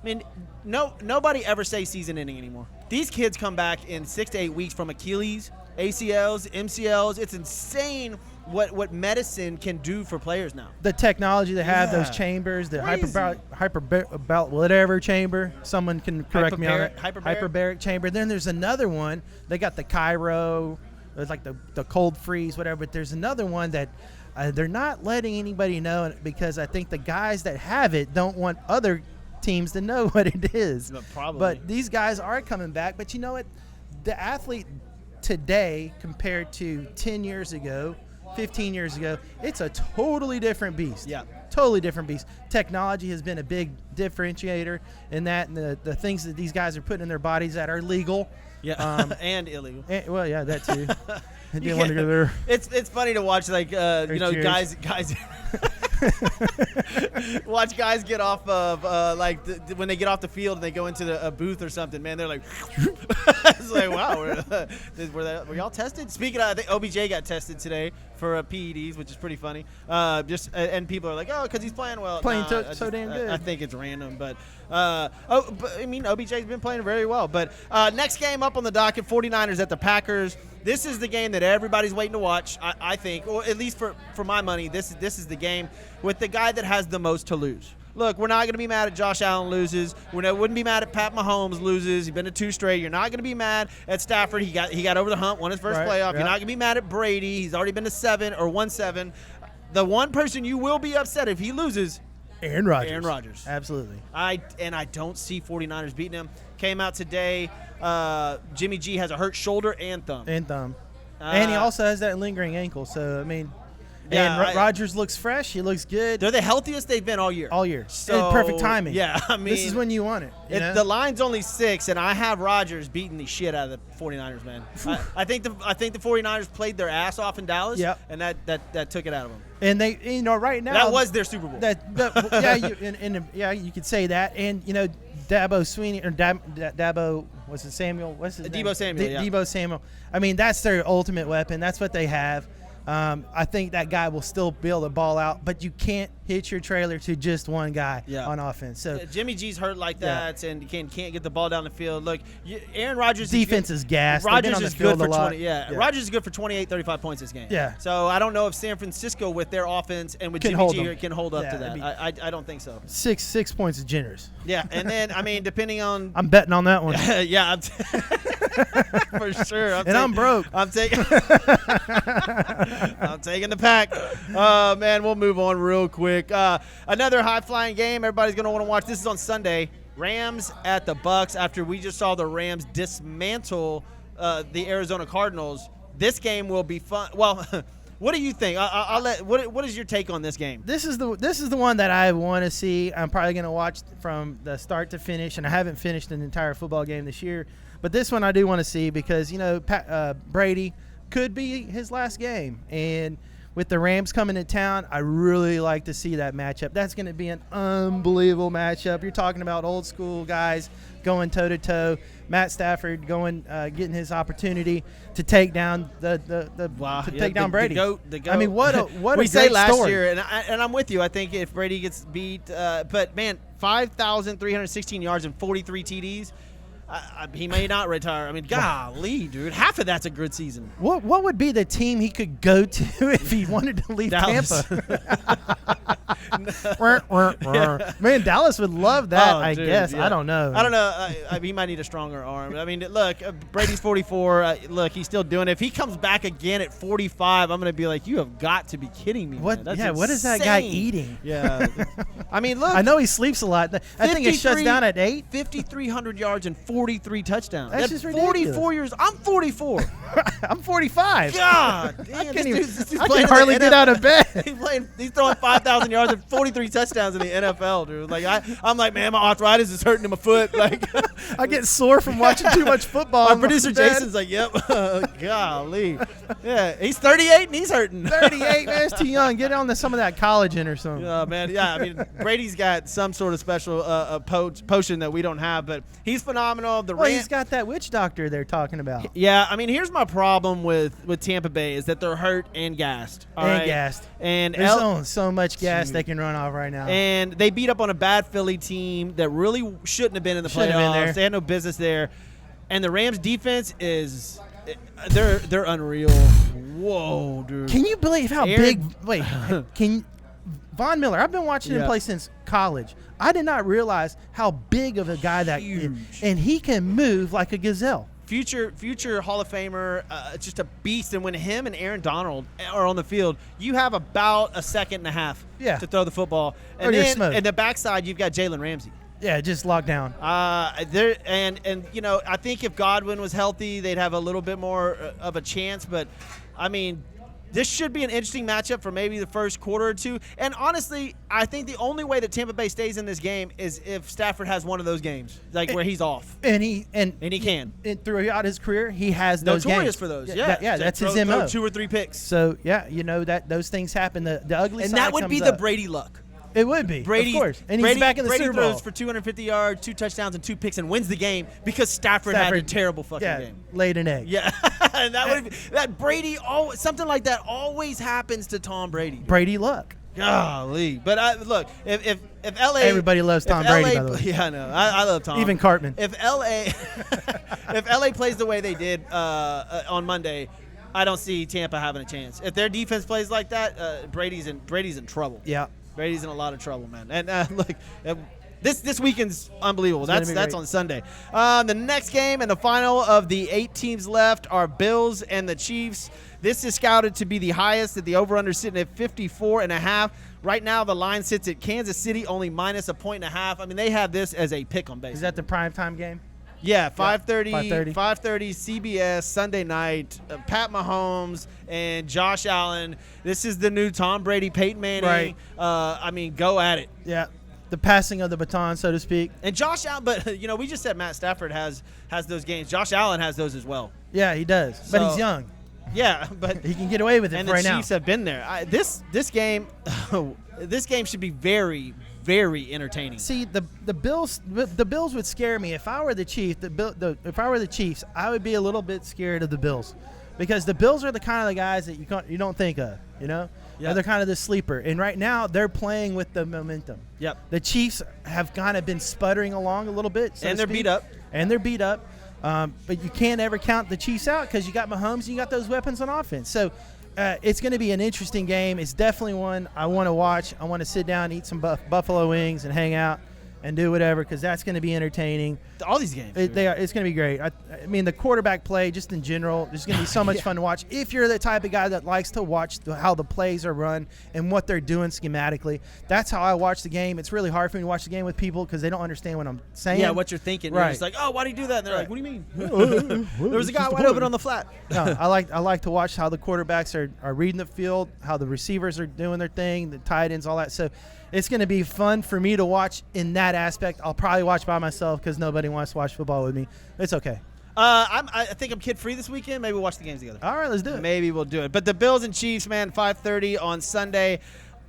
I mean, nobody ever says season ending anymore. These kids come back in 6 to 8 weeks from Achilles, ACLs, MCLs. It's insane what medicine can do for players now. The technology they have, those chambers, the hyperbaric whatever chamber. Someone can correct me on it. Hyperbaric chamber. Then there's another one. They got the Cairo. It's like the cold freeze, whatever. But there's another one that they're not letting anybody know, because I think the guys that have it don't want other teams to know what it is. Probably. But these guys are coming back. But you know what? The athlete today compared to 10 years ago, 15 years ago, it's a totally different beast. Yeah. Totally different beast. Technology has been a big differentiator in that, and the things that these guys are putting in their bodies that are legal. Yeah. And illegal. Well, yeah, that too. I didn't want to go there. It's funny to watch, like, guys watch guys get off of when they get off the field and they go into a booth or something. Man, they're like, it's like, wow, were y'all tested? Speaking of, I think OBJ got tested today for PEDs, which is pretty funny. And people are like, oh, because he's playing well. So damn good. I think it's random, but OBJ's been playing very well. But next game up on the docket, 49ers at the Packers. This is the game that everybody's waiting to watch, I think, or at least for my money. This is the game with the guy that has the most to lose. Look, we're not going to be mad at Josh Allen loses. We wouldn't be mad at Pat Mahomes loses. He's been to 2 straight. You're not going to be mad at Stafford. He got over the hump, won his first playoff. Yeah. You're not going to be mad at Brady. He's already been to 7 or won 7. The one person you will be upset if he loses, Aaron Rodgers. Aaron Rodgers. Absolutely. I don't see 49ers beating him. Came out today. Jimmy G has a hurt shoulder and thumb. And he also has that lingering ankle. So, I mean, yeah, Rodgers looks fresh. He looks good. They're the healthiest they've been all year. So, perfect timing. Yeah, I mean, this is when you want it. The line's only 6, and I have Rodgers beating the shit out of the 49ers, man. I think the 49ers played their ass off in Dallas, and that took it out of them. And they, right now, that was their Super Bowl. You could say that. And Dabo Sweeney or Dabo, what's it, Samuel? What's his name? Debo Samuel. Debo Samuel. I mean, that's their ultimate weapon. That's what they have. I think that guy will still be able to ball out, but you can't hitch your trailer to just one guy on offense. So Jimmy G's hurt like that, and can't get the ball down the field. Look, Aaron Rodgers' defense is gassed. Rodgers is good for 20. Rodgers is good for 28, 35 points this game. Yeah. So I don't know if San Francisco with their offense and with Jimmy G can hold up to that. I don't think so. 6 points is generous. Yeah, and then I mean, depending on, I'm betting on that one. yeah, for sure. I'm broke. I'm taking taking the pack. Man, we'll move on real quick. Another high-flying game everybody's going to want to watch. This is on Sunday. Rams at the Bucks after we just saw the Rams dismantle the Arizona Cardinals. This game will be fun. Well, what do you think? What is your take on this game? This is the one that I want to see. I'm probably going to watch from the start to finish, and I haven't finished an entire football game this year. But this one I do want to see because, Brady could be his last game. And with the Rams coming to town, I really like to see that matchup. That's going to be an unbelievable matchup. You're talking about old school guys going toe-to-toe. Matt Stafford getting his opportunity to take down take down Brady. The goat. I mean, what a we great say last story. year, and I'm with you. I think if Brady gets beat, but man, 5,316 yards and 43 TDs. He may not retire. I mean, golly, dude. Half of that's a good season. What would be the team he could go to if he wanted to leave Dallas. Tampa? Man, Dallas would love that, I guess. Yeah. I don't know. He might need a stronger arm. I mean, look, Brady's 44. Look, he's still doing it. If he comes back again at 45, I'm going to be like, you have got to be kidding me. What? Man. Yeah, what is that guy eating? Yeah. I mean, look. I know he sleeps a lot. I think it shuts down at 8. 5,300 yards and 43 touchdowns. That's just ridiculous. 44 years. I'm 44. I'm 45. God damn. I can hardly get out of bed. He's throwing 5,000 yards and 43 touchdowns in the NFL, dude. Like I'm like, man, my arthritis is hurting in my foot. Like I get sore from watching too much football. Our producer Jason's like, yep. Golly. Yeah, he's 38 and he's hurting. 38, man, it's too young. Get on to some of that collagen or something. Yeah, man. Yeah, I mean, Brady's got some sort of special potion that we don't have, but he's phenomenal. He's got that witch doctor they're talking about. Yeah, I mean, here's my problem with Tampa Bay is that they're hurt and gassed. Gassed. And there's only so much gas they can run off right now. And they beat up on a bad Philly team that really shouldn't have been in the playoffs. They had no business there. And the Rams defense is they're unreal. Whoa, dude. Can you believe how big Von Miller, I've been watching him play since college. I did not realize how big of a guy that is. And he can move like a gazelle. Future Hall of Famer, just a beast. And when him and Aaron Donald are on the field, you have about a second and a half to throw the football. And then in the backside, you've got Jalen Ramsey. Yeah, just locked down. I think if Godwin was healthy, they'd have a little bit more of a chance. But, I mean, this should be an interesting matchup for maybe the first quarter or two. And honestly, I think the only way that Tampa Bay stays in this game is if Stafford has one of those games, where he's off. And he can. And throughout his career, he has those notorious games. for those. Yeah, that's his MO. Throw 2 or 3 picks. So that those things happen. The ugly side and that would be the Brady luck. It would be, Brady, of course. And he's back in the Super Bowl. Brady throws for 250 yards, 2 touchdowns, and 2 picks, and wins the game because Stafford had a terrible fucking game. Laid an egg. Yeah, and that Brady something like that always happens to Tom Brady. Brady luck. Golly, but look, if LA, everybody loves Tom Brady. By the way, yeah, I know, I love Tom. Even Cartman. If LA plays the way they did on Monday, I don't see Tampa having a chance. If their defense plays like that, Brady's in trouble. Yeah. Brady's in a lot of trouble, man. And look, this weekend's unbelievable. That's on Sunday. The next game and the final of the 8 teams left are Bills and the Chiefs. This is scouted to be the highest, at the over-under sitting at 54.5. Right now, the line sits at Kansas City, only minus a 1.5. I mean, they have this as a pick 'em basically. Is that the primetime game? Yeah, 5:30 CBS Sunday night. Pat Mahomes and Josh Allen. This is the new Tom Brady, Peyton Manning. Right. I mean, go at it. Yeah, the passing of the baton, so to speak. And Josh Allen, but we just said Matt Stafford has those games. Josh Allen has those as well. Yeah, he does, but he's young. Yeah, but he can get away with it and right now. And the Chiefs have been there. This game, this game should be very, very entertaining. See, the Bills would scare me. If I were the Chiefs, I would be a little bit scared of the Bills, because the Bills are the kind of the guys that you don't think of, Yeah. They're kind of the sleeper, and right now they're playing with the momentum. Yep. The Chiefs have kind of been sputtering along a little bit, and they're beat up. But you can't ever count the Chiefs out because you got Mahomes and you got those weapons on offense. So it's going to be an interesting game. It's definitely one I want to watch. I want to sit down, eat some buffalo wings, and hang out. and do whatever because that's going to be entertaining. All these games. It's going to be great. I mean, the quarterback play, just in general, is going to be so much fun to watch. If you're the type of guy that likes to watch how the plays are run and what they're doing schematically, that's how I watch the game. It's really hard for me to watch the game with people because they don't understand what I'm saying. Yeah, what you're thinking. Right. You're just like, oh, why do you do that? And they're like, what do you mean? There was a guy wide open on the flat. No, I like to watch how the quarterbacks are reading the field, how the receivers are doing their thing, the tight ends, all that. So it's going to be fun for me to watch in that aspect. I'll probably watch by myself because nobody wants to watch football with me. It's okay. I think I'm kid-free this weekend. Maybe we'll watch the games together. All right, let's do it. Maybe we'll do it. But the Bills and Chiefs, man, 5:30 on Sunday.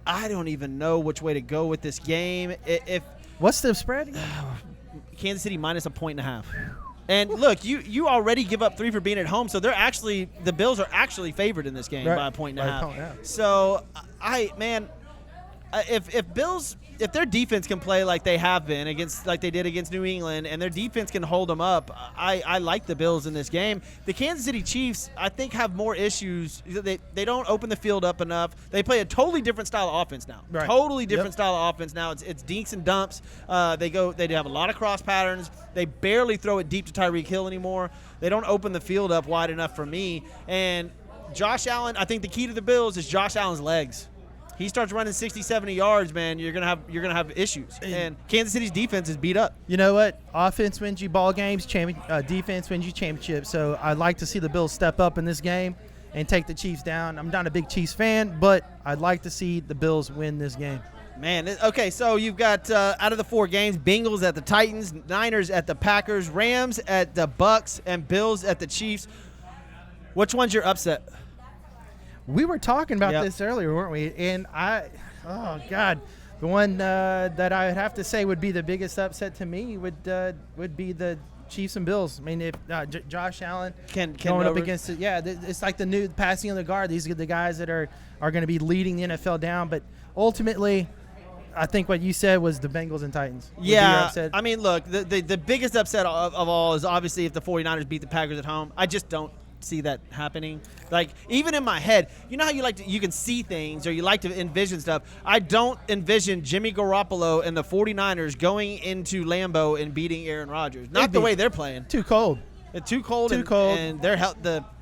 I don't even know which way to go with this game. What's the spread? Kansas City minus 1.5. And look, you already give up 3 for being at home, so the Bills are actually favored in this game by a point and a half. So if their defense can play like they have been like they did against New England, and their defense can hold them up, I like the Bills in this game. The Kansas City Chiefs, I think, have more issues. They don't open the field up enough. They play a totally different style of offense now. Right. Totally different style of offense now. It's dinks and dumps. They have a lot of cross patterns. They barely throw it deep to Tyreek Hill anymore. They don't open the field up wide enough for me. And Josh Allen, I think the key to the Bills is Josh Allen's legs. He starts running 60, 70 yards, man, you're gonna have issues. And Kansas City's defense is beat up. You know what? Offense wins you ball games. Defense wins you championships. So I'd like to see the Bills step up in this game and take the Chiefs down. I'm not a big Chiefs fan, but I'd like to see the Bills win this game. Man, okay, so you've got out of the 4 games, Bengals at the Titans, Niners at the Packers, Rams at the Bucks, and Bills at the Chiefs. Which one's your upset? We were talking about this earlier, weren't we? And the one that I would have to say would be the biggest upset to me would be the Chiefs and Bills. I mean, if Josh Allen can going up against it, it's like the new passing on the guard. These are the guys that are going to be leading the NFL down. But ultimately, I think what you said was the Bengals and Titans. Yeah, I mean, look, the biggest upset of all is obviously if the 49ers beat the Packers at home. I just don't see that happening. Like, even in my head, you know how you can see things or you like to envision stuff. I don't envision Jimmy Garoppolo and the 49ers going into Lambeau and beating Aaron Rodgers. Not the way they're playing. Too cold. It's too cold. And they're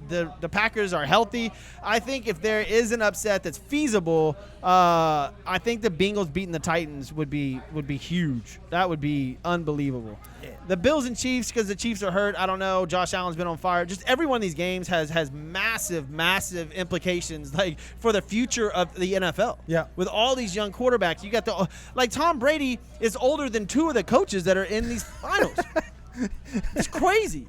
the Packers are healthy. I think if there is an upset that's feasible, I think the Bengals beating the Titans would be huge. That would be unbelievable. Yeah. The Bills and Chiefs, because the Chiefs are hurt. I don't know. Josh Allen's been on fire. Just every one of these games has massive implications, like for the future of the NFL. Yeah. With all these young quarterbacks, you got Tom Brady is older than 2 of the coaches that are in these finals. It's crazy.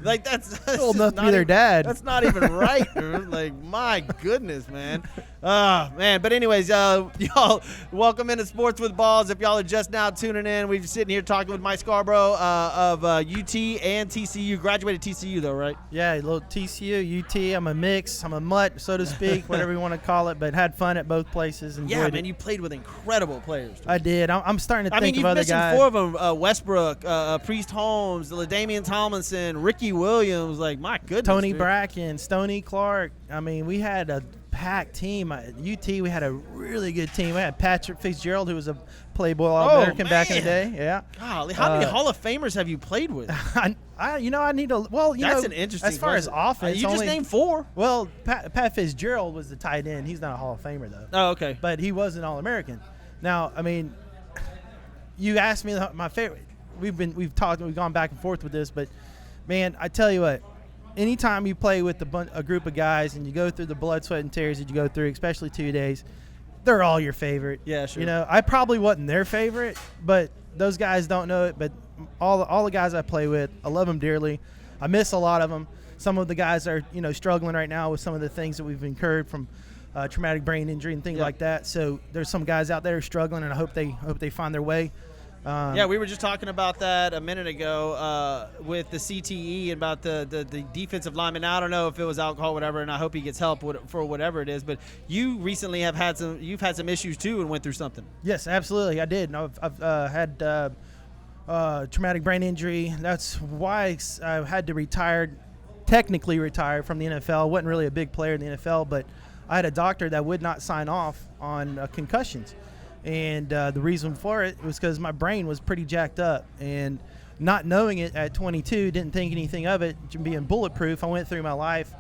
Like that's old enough to be their dad. That's not even right, dude. Like, my goodness, man. Man. But anyways, y'all, welcome into Sports with Balls. If y'all are just now tuning in, we're sitting here talking with Mike Scarborough of UT and TCU. Graduated TCU though, right? Yeah, a little TCU, UT. I'm a mix. I'm a mutt, so to speak, whatever you want to call it. But had fun at both places. Yeah, man. You played with incredible players. Dude. I did. I'm starting to think of other guys. I mean, you've mentioned 4 of them: Westbrook, Priest Holmes, LaDainian Tomlinson, Ricky Williams. Like, my goodness. Tony Bracken, Stoney Clark. I mean, we had a packed team. At UT, we had a really good team. We had Patrick Fitzgerald, who was a Playboy All-American back in the day. Yeah. Golly, how many Hall of Famers have you played with? I need to. Well, that's an interesting. As far question. as offense, you just named 4. Well, Pat Fitzgerald was the tight end. He's not a Hall of Famer though. Oh, okay. But he was an All-American. Now, I mean, you asked me my favorite. We've talked. We've gone back and forth with this, but man, I tell you what. Anytime you play with a group of guys and you go through the blood, sweat, and tears that you go through, especially 2 days, they're all your favorite. Yeah, sure. You know, I probably wasn't their favorite, but those guys don't know it. But all the guys I play with, I love them dearly. I miss a lot of them. Some of the guys are, struggling right now with some of the things that we've incurred from traumatic brain injury and things like that. So there's some guys out there struggling, and I hope they find their way. Yeah, we were just talking about that a minute ago with the CTE and about the defensive lineman. Now, I don't know if it was alcohol, whatever, and I hope he gets help for whatever it is. But you recently you've had some issues too and went through something. Yes, absolutely, I did. I've had traumatic brain injury. That's why I had to technically retire from the NFL. I wasn't really a big player in the NFL, but I had a doctor that would not sign off on concussions. And the reason for it was because my brain was pretty jacked up. And not knowing it at 22, didn't think anything of it, being bulletproof. I went through my life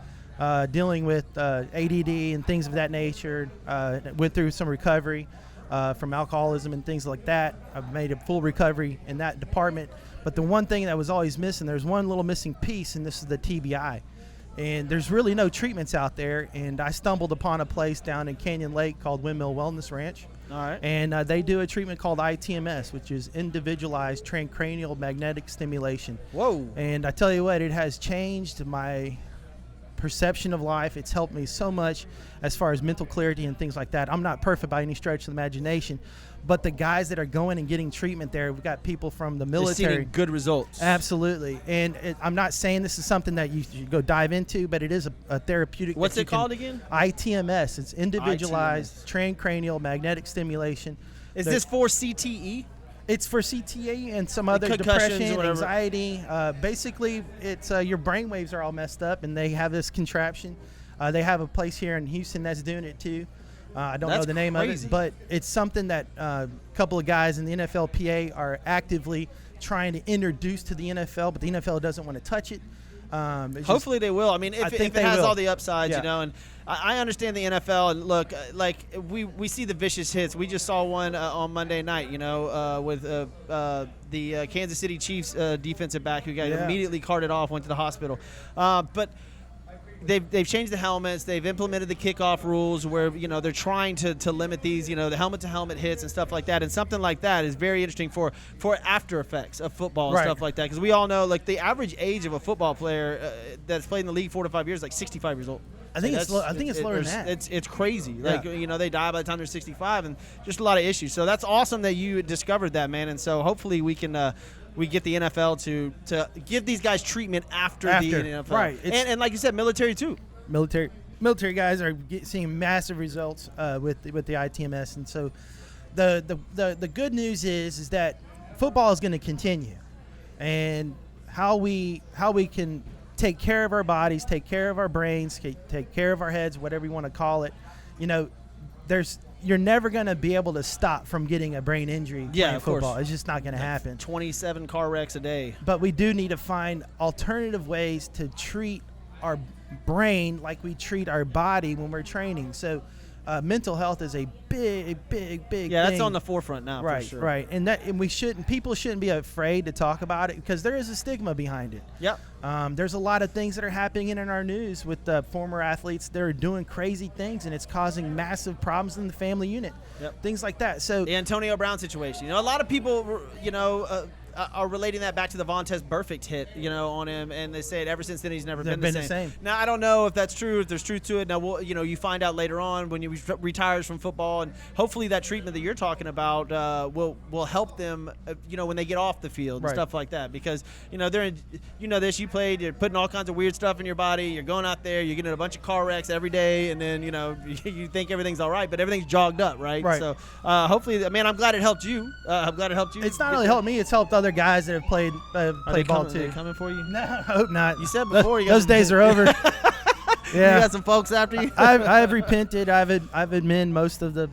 dealing with ADD and things of that nature. Went through some recovery from alcoholism and things like that. I've made a full recovery in that department. But the one thing that was always missing, there's one little missing piece, and this is the TBI. And there's really no treatments out there. And I stumbled upon a place down in Canyon Lake called Windmill Wellness Ranch. All right. And they do a treatment called ITMS, which is individualized transcranial magnetic stimulation. Whoa. And I tell you what, it has changed my perception of life. It's helped me so much as far as mental clarity and things like that. I'm not perfect by any stretch of the imagination, but the guys that are going and getting treatment there, we've got people from the military. Seeing good results. Absolutely. And I'm not saying this is something that you should go dive into, but it is a therapeutic. What's it called again? ITMS. It's individualized transcranial magnetic stimulation. Is this for CTE? It's for CTE and some other concussions depression, or whatever. Anxiety. Basically, it's your brain waves are all messed up, and they have this contraption. They have a place here in Houston that's doing it too. I don't know the name of it, but it's something that a couple of guys in the NFLPA are actively trying to introduce to the NFL, but the NFL doesn't want to touch it. Hopefully they will. I mean, if it has all the upsides, you know, and I understand the NFL. And look, like we see the vicious hits. We just saw one on Monday night, you know, with the Kansas City Chiefs defensive back who got immediately carted off, went to the hospital. But they've changed the helmets. They've implemented the kickoff rules where, you know, they're trying to limit these, you know, the helmet-to-helmet hits and stuff like that. And something like that is very interesting for after effects of football and stuff like that. Because we all know, like, the average age of a football player that's played in the league 4 to 5 years, like 65 years old. I think it's lower than that. It's crazy. Like, you know, they die by the time they're 65, and just a lot of issues. So that's awesome that you discovered that, man. And so hopefully we can we get the NFL to give these guys treatment after the NFL. Right. And like you said, military too. Military guys are seeing massive results with the ITMS. And so the good news is that football is going to continue. And how we can take care of our bodies, take care of our brains, take care of our heads, whatever you want to call it. You know, you're never going to be able to stop from getting a brain injury playing football. It's just not going to happen. 27 car wrecks a day. But we do need to find alternative ways to treat our brain like we treat our body when we're training. So mental health is a big thing. Yeah, that's on the forefront now, right, for sure. Right, and people shouldn't be afraid to talk about it because there is a stigma behind it. Yep. There's a lot of things that are happening in our news with former athletes. They're doing crazy things, and it's causing massive problems in the family unit. Yep. Things like that. So the Antonio Brown situation. You know, a lot of people, you know, are relating that back to the Vontaze Burfict hit, you know, on him, and they say it ever since then he's never been the same. Now, I don't know if that's true, if there's truth to it. Now, you find out later on when he retires from football, and hopefully that treatment that you're talking about will help them, you know, when they get off the field and stuff like that. Because, you know, you played, you're putting all kinds of weird stuff in your body, you're going out there, you're getting a bunch of car wrecks every day, and then, you know, you think everything's all right, but everything's jogged up, right? So hopefully, man, I'm glad it helped you. I'm glad it helped you. It's not really helped me, it's helped other guys that have played ball too. Are they coming for you? No, I hope not. You said before those days are over. Yeah, you got some folks after you. I've repented. I've admitted most of the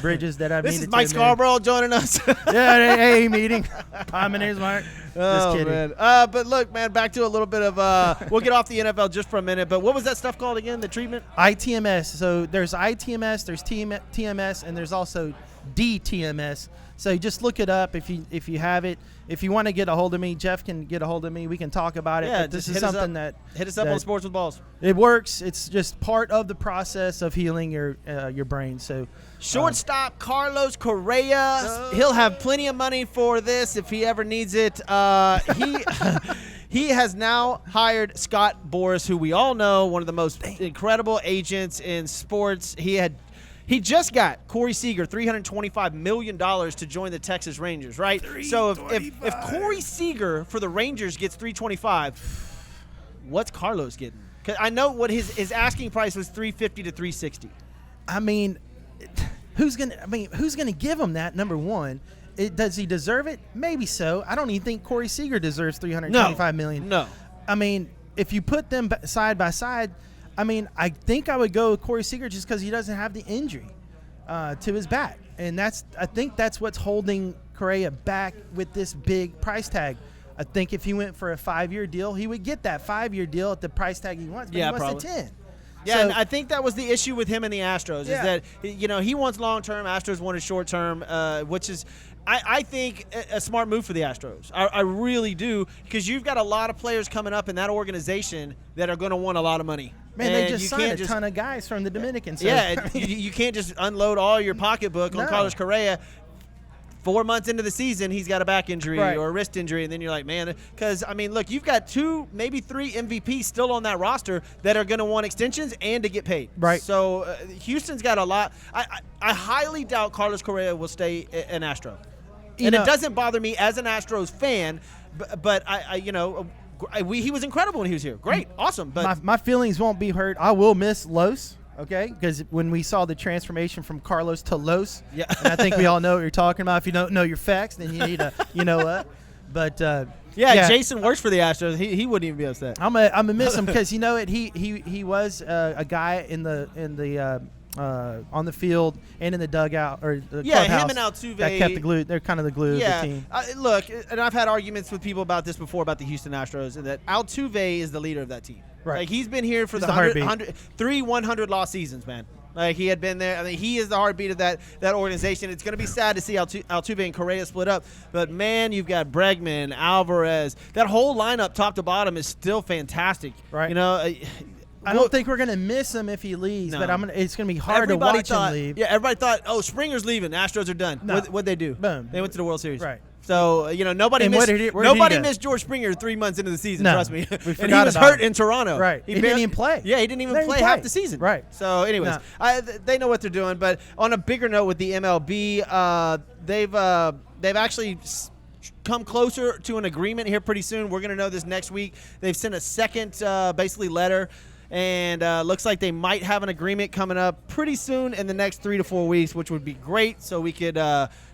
bridges that I've needed to. This is Mike Scarborough joining us. Yeah, AA meeting. Hi, my name's Mark. Just kidding. Man. But look, man, back to a little bit of. We'll get off the NFL just for a minute. But what was that stuff called again? The treatment? ITMS. So there's ITMS, there's TMS, and there's also DTMS. So just look it up if you have it. If you want to get a hold of me, Jeff can get a hold of me. We can talk about it. Yeah, but this is something that hit us up on Sports with Balls. It works. It's just part of the process of healing your brain. So shortstop Carlos Correa, he'll have plenty of money for this if he ever needs it. He has now hired Scott Boras, who we all know, one of the most incredible agents in sports. He just got Corey Seager $325 million to join the Texas Rangers, right? So if Corey Seager for the Rangers gets $325, what's Carlos getting? Because I know what his asking price was $350 to $360. I mean, who's gonna give him that? Number one, does he deserve it? Maybe so. I don't even think Corey Seager deserves $325 million. No. I mean, if you put them side by side. I mean, I think I would go with Corey Seager just because he doesn't have the injury to his back. And I think that's what's holding Correa back with this big price tag. I think if he went for a 5-year deal, he would get that 5-year deal at the price tag he wants, but he wants probably. the 10. Yeah, So- and I think that was the issue with him and the Astros is that, he wants long-term, Astros wanted short-term, which is, I think, a smart move for the Astros. I really do, because you've got a lot of players coming up in that organization that are going to want a lot of money. Man, they just signed a ton of guys from the Dominican. So, you can't just unload all your pocketbook on Carlos Correa. 4 months into the season, he's got a back injury or a wrist injury, and then you're like, man, because, look, you've got 2, maybe 3 MVPs still on that roster that are going to want extensions and to get paid. Right. So Houston's got a lot. I highly doubt Carlos Correa will stay an Astro. It doesn't bother me as an Astros fan, but he was incredible when he was here. Great, awesome. But my feelings won't be hurt. I will miss Los. Okay, because when we saw the transformation from Carlos to Los, and I think we all know what you're talking about. If you don't know your facts, then you need to, you know what. But Jason works for the Astros. He wouldn't even be upset. I'm gonna miss him because you know what he was a guy in the on the field and in the dugout or the clubhouse him and Altuve that kept the glue. They're kind of the glue of the team. Look, and I've had arguments with people about this before about the Houston Astros, and that Altuve is the leader of that team. Right. Like, he's been here for He's the the 3 100-loss seasons, man. Like, he had been there. He is the heartbeat of that organization. It's going to be sad to see Altuve and Correa split up. But, man, you've got Bregman, Alvarez. That whole lineup, top to bottom, is still fantastic. Right. I don't think we're going to miss him if he leaves, but it's going to be hard to watch him leave. Yeah, everybody thought, Springer's leaving. The Astros are done. No. What'd they do? Boom. They went to the World Series. Right. So, nobody And missed where did nobody he go? missed George Springer 3 months into the season, No, trust me. we And he forgot was about hurt him. in Toronto. Right. He didn't even play. Yeah, he didn't even He didn't play half the season. Right. So, anyways, they know what they're doing. But on a bigger note with the MLB, they've actually come closer to an agreement here pretty soon. We're going to know this next week. They've sent a second, basically, letter. And looks like they might have an agreement coming up pretty soon in the next 3 to 4 weeks, which would be great. So we could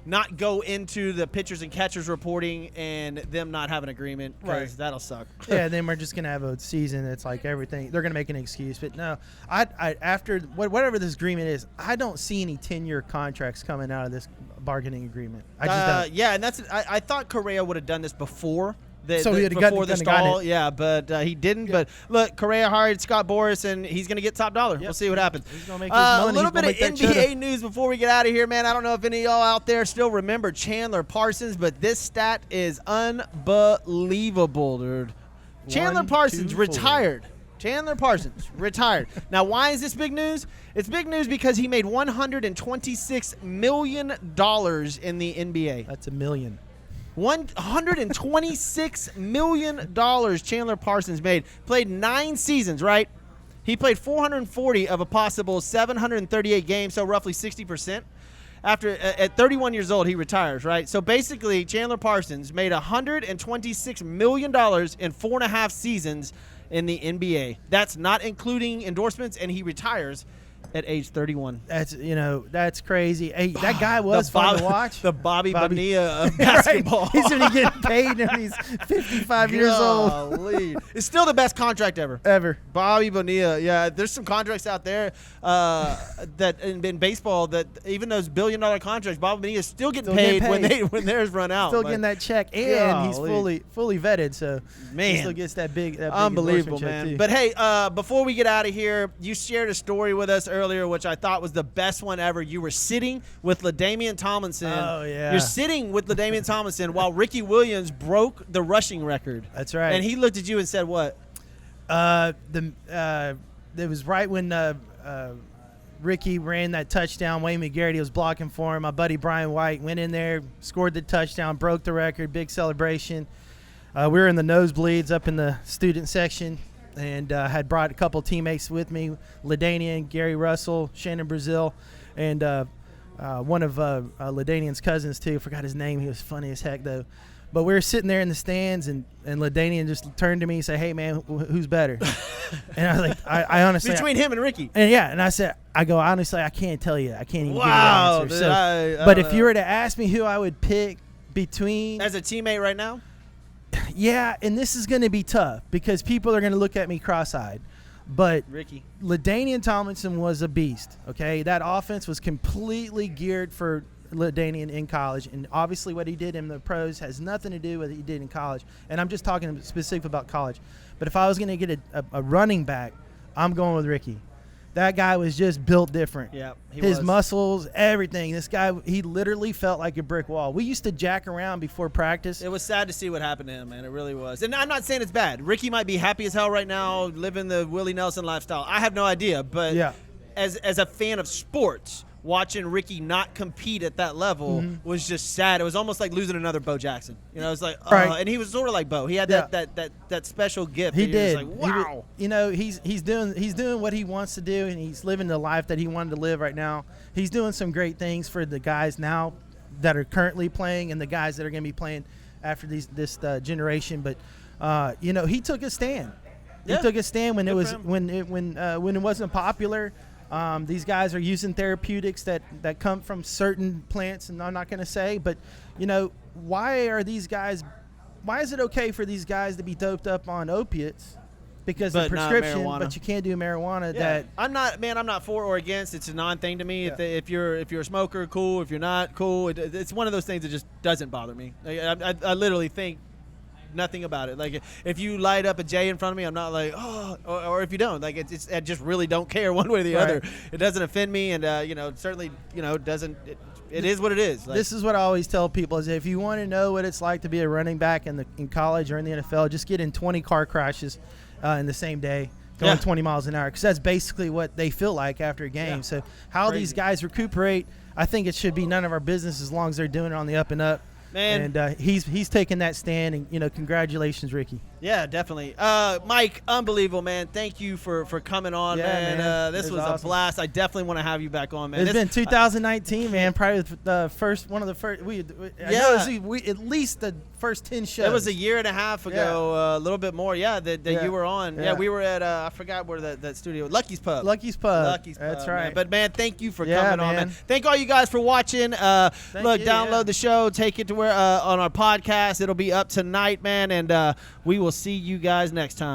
not go into the pitchers and catchers reporting and them not have an agreement, because that'll suck. Yeah, then we're just gonna have a season that's like everything. They're gonna make an excuse, but no. I after whatever this agreement is, I don't see any 10-year contracts coming out of this bargaining agreement. I just don't. Yeah, and that's. I thought Correa would have done this before. So he had before the stall, it. But he didn't. Yeah. But look, Correa hired Scott Boras, and he's going to get top dollar. Yep. We'll see what happens. He's going to make his money. A little bit of NBA news before we get out of here, man. I don't know if any of y'all out there still remember Chandler Parsons, but this stat is unbelievable, dude. Chandler Parsons retired. Chandler Parsons retired. Now, why is this big news? It's big news because he made $126 million in the NBA. That's $1 million. $126 million Chandler Parsons made. Played 9 seasons, right? He played 440 of a possible 738 games, so roughly 60%. At 31 years old, he retires, right? So basically, Chandler Parsons made $126 million in 4.5 seasons in the NBA. That's not including endorsements, and he retires at age 31. That's crazy. Hey, that guy was fun to watch. The Bobby Bonilla of basketball. Right. He's going to get paid when he's 55 years old. It's still the best contract ever. Bobby Bonilla. Yeah, there's some contracts out there that in baseball that even those billion-dollar contracts, Bobby Bonilla is still getting paid when theirs run out. Still getting that check, and he's fully vetted. So he still gets that big unbelievable, man. Too. But hey, before we get out of here, you shared a story with us earlier, which I thought was the best one ever. You were sitting with LaDainian Tomlinson. Oh, yeah. You're sitting with LaDainian Tomlinson while Ricky Williams broke the rushing record. That's right. And he looked at you and said what? It was right when Ricky ran that touchdown. Wayne McGarity was blocking for him. My buddy Brian White went in there, scored the touchdown, broke the record, big celebration. We were in the nosebleeds up in the student section, and had brought a couple teammates with me, LaDainian, Gary Russell, Shannon Brazil, and one of LaDainian's cousins too. Forgot his name. He was funny as heck though. But we were sitting there in the stands, and LaDainian just turned to me and said, "Hey man, who's better?" And I was like, "I honestly between him and Ricky." And and I said, honestly, I can't tell you. I can't even give you wow, the answer. But if you were to ask me who I would pick between as a teammate right now. Yeah, and this is going to be tough because people are going to look at me cross-eyed. But Ricky. LaDainian Tomlinson was a beast, okay? That offense was completely geared for LaDainian in college, and obviously what he did in the pros has nothing to do with what he did in college. And I'm just talking specific about college. But if I was going to get a running back, I'm going with Ricky. That guy was just built different. Yeah, his muscles, everything. This guy, he literally felt like a brick wall. We used to jack around before practice. It was sad to see what happened to him, man. It really was. And I'm not saying it's bad. Ricky might be happy as hell right now, living the Willie Nelson lifestyle. I have no idea. But yeah. as a fan of sports, watching Ricky not compete at that level was just sad. It was almost like losing another Bo Jackson. You know, it's like, right. And he was sort of like Bo. He had that special gift. He did. Was like, wow. He's doing what he wants to do, and he's living the life that he wanted to live right now. He's doing some great things for the guys now that are currently playing and the guys that are going to be playing after this generation. But he took a stand. Yeah. He took a stand when when it wasn't popular. These guys are using therapeutics that come from certain plants, and I'm not going to say, but why is it okay for these guys to be doped up on opiates because of prescription, but you can't do marijuana? Yeah. I'm not for or against. It's a non-thing to me. Yeah. If you're a smoker, cool. If you're not, cool. It's one of those things that just doesn't bother me. I literally think nothing about it. Like, if you light up a J in front of me, I'm not like, oh, or if you don't, like, I just really don't care one way or the other. It doesn't offend me, and certainly, doesn't. It is what it is. Like, this is what I always tell people: is if you want to know what it's like to be a running back in college or in the NFL, just get in 20 car crashes in the same day, going 20 miles an hour, because that's basically what they feel like after a game. Yeah. So how these guys recuperate, I think it should be none of our business as long as they're doing it on the up and up. Man. And he's taking that stand, and congratulations, Ricky. Yeah, definitely. Mike, unbelievable, man. Thank you for coming on, man. This was awesome. A blast. I definitely want to have you back on, man. It's been 2019, man. Probably the first one of the first. I know we at least the first 10 shows. It was a year and a half ago, a little bit more. Yeah, that you were on. Yeah, we were at I forgot where that studio. Lucky's Pub. Lucky's Pub. That's right. Man. But man, thank you for coming on, man. Thank all you guys for watching. Download the show. Take it to where on our podcast. It'll be up tonight, man, and we will see you guys next time.